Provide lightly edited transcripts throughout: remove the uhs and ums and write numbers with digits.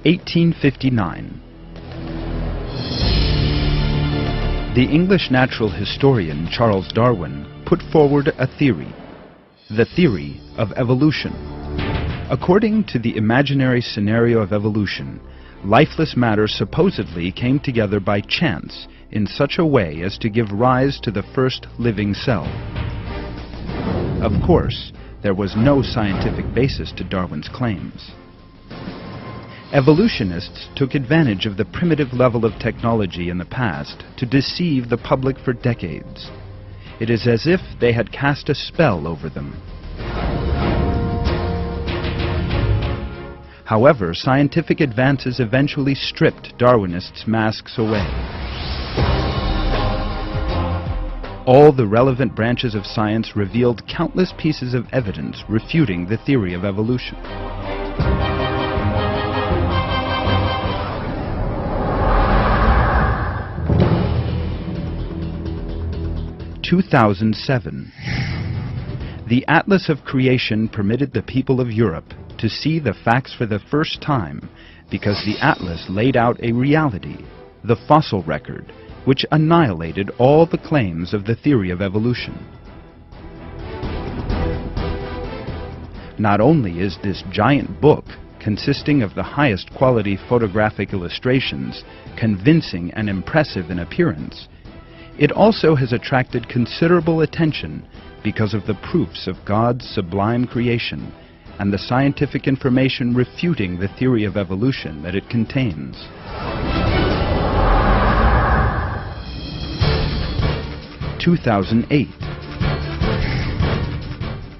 1859. The English natural historian Charles Darwin put forward a theory, the theory of evolution. According to the imaginary scenario of evolution, lifeless matter supposedly came together by chance in such a way as to give rise to the first living cell. Of course, there was no scientific basis to Darwin's claims. Evolutionists took advantage of the primitive level of technology in the past to deceive the public for decades. It is as if they had cast a spell over them. However, scientific advances eventually stripped Darwinists' masks away. All the relevant branches of science revealed countless pieces of evidence refuting the theory of evolution. 2007. The Atlas of Creation permitted the people of Europe to see the facts for the first time because the Atlas laid out a reality, the fossil record, which annihilated all the claims of the theory of evolution. Not only is this giant book, consisting of the highest quality photographic illustrations, convincing and impressive in appearance, it also has attracted considerable attention because of the proofs of God's sublime creation and the scientific information refuting the theory of evolution that it contains. (2008)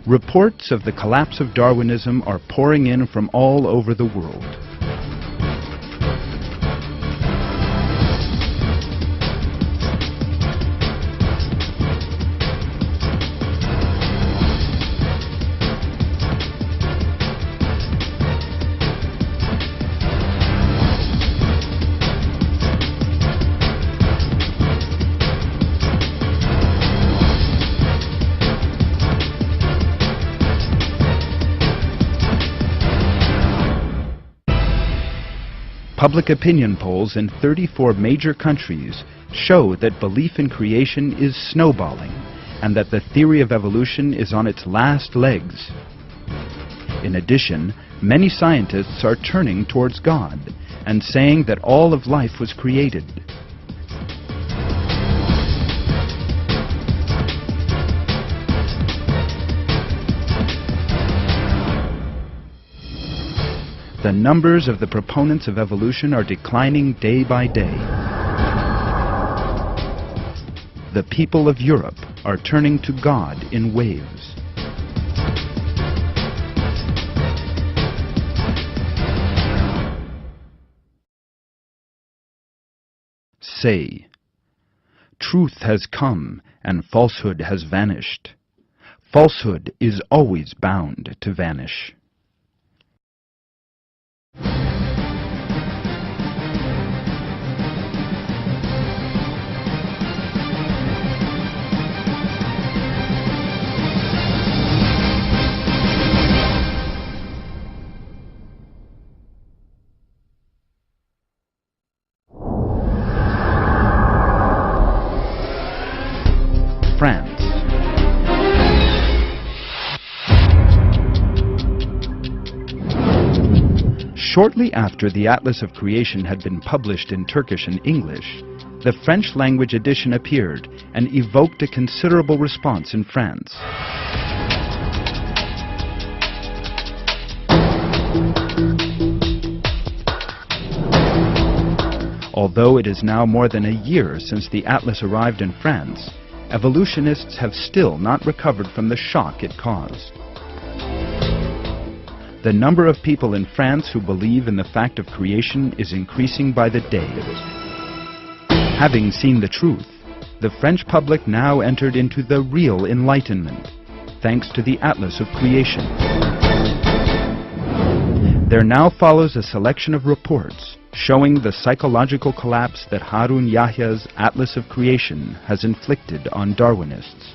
Reports of the collapse of Darwinism are pouring in from all over the world. Public opinion polls in 34 major countries show that belief in creation is snowballing and that the theory of evolution is on its last legs. In addition, many scientists are turning towards God and saying that all of life was created. The numbers of the proponents of evolution are declining day by day. The people of Europe are turning to God in waves. Say, truth has come and falsehood has vanished. Falsehood is always bound to vanish. France. Shortly after the Atlas of Creation had been published in Turkish and English, the French-language edition appeared and evoked a considerable response in France. Although it is now more than a year since the Atlas arrived in France, evolutionists have still not recovered from the shock it caused. The number of people in France who believe in the fact of creation is increasing by the day. Having seen the truth, the French public now entered into the real enlightenment, thanks to the Atlas of Creation. There now follows a selection of reports showing the psychological collapse that Harun Yahya's Atlas of Creation has inflicted on Darwinists.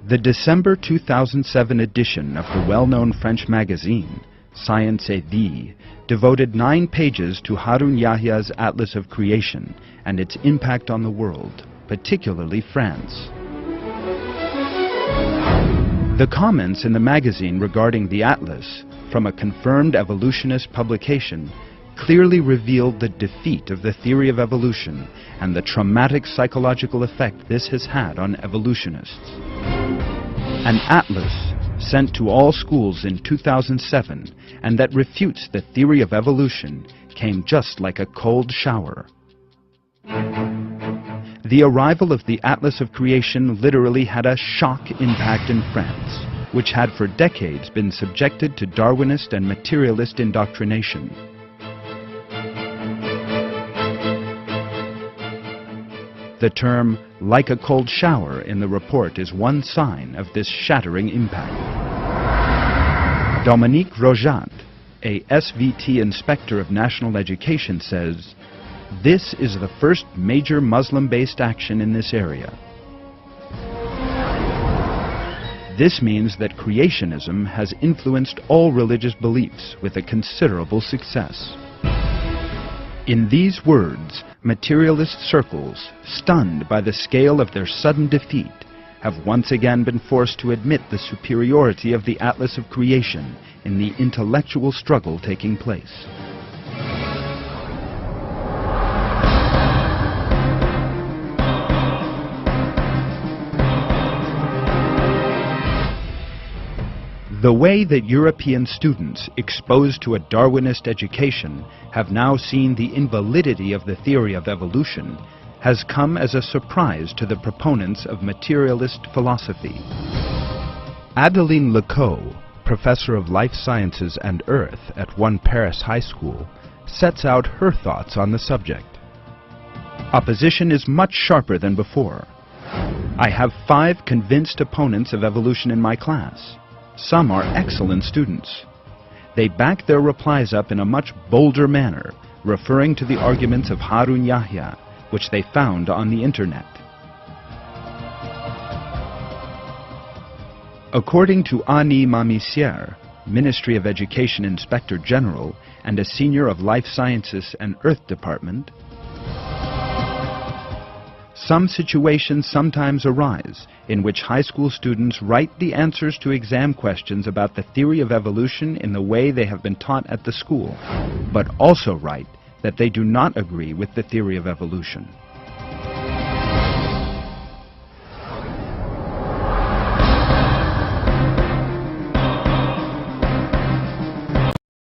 The December 2007 edition of the well-known French magazine, Science et Vie, devoted 9 pages to Harun Yahya's Atlas of Creation and its impact on the world, particularly France. The comments in the magazine regarding the Atlas, from a confirmed evolutionist publication, clearly revealed the defeat of the theory of evolution and the traumatic psychological effect this has had on evolutionists. An atlas sent to all schools in 2007 and that refutes the theory of evolution came just like a cold shower. The arrival of the Atlas of Creation literally had a shock impact in France, which had for decades been subjected to Darwinist and materialist indoctrination. The term, "like a cold shower," in the report is one sign of this shattering impact. Dominique Rojat, a SVT inspector of national education, says, "This is the first major Muslim-based action in this area. This means that creationism has influenced all religious beliefs with a considerable success." In these words, materialist circles, stunned by the scale of their sudden defeat, have once again been forced to admit the superiority of the Atlas of Creation in the intellectual struggle taking place. The way that European students exposed to a Darwinist education have now seen the invalidity of the theory of evolution has come as a surprise to the proponents of materialist philosophy. Adeline Lecoq, professor of life sciences and earth at one Paris high school, sets out her thoughts on the subject. Opposition is much sharper than before. I have 5 convinced opponents of evolution in my class. Some are excellent students. They back their replies up in a much bolder manner, referring to the arguments of Harun Yahya, which they found on the internet. According to Annie Mamissière, Ministry of Education Inspector General and a senior of Life Sciences and Earth Department, some situations sometimes arise in which high school students write the answers to exam questions about the theory of evolution in the way they have been taught at the school, but also write that they do not agree with the theory of evolution.